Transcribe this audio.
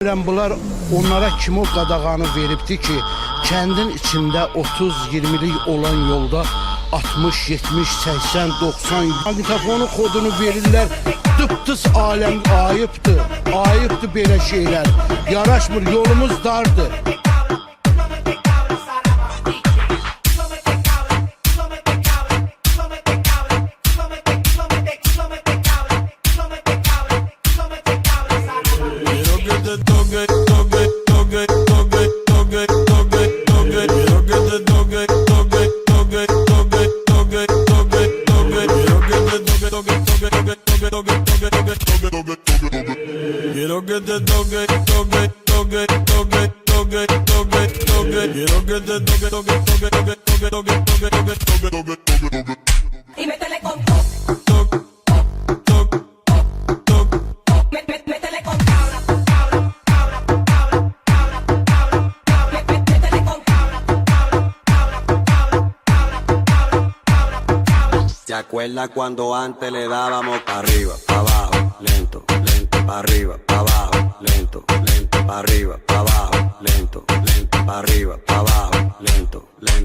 Bunlar onlara kim o qadağanı veribdi ki, kəndin içində 30-20'lik olan yolda 60, 70, 80, 90 magnitofonun kodunu verirlər. Dıptıs aləm ayıbdır, ayıbdır belə şeylər. Yaraşmır, yolumuz dardır. Quiero que te toque, toque, toque, toque, toque, toque, toque. Quiero que te toque, toque, toque, toque, toque, toque, toque, toque, toque, toque. Y métele con toque, Toque, toque, toque. métele con cabra, cabra, cabra, cabra, cabra, cabra, cabra. Métele con cabra, cabra, cabra, cabra, cabra, cabra, cabra, cabra. ¿Se acuerda cuando antes le dábamos para arriba, para abajo, lento, lento, para arriba, para abajo, lento, lento, para arriba, para abajo, lento, lento, para arriba, para abajo, lento, lento?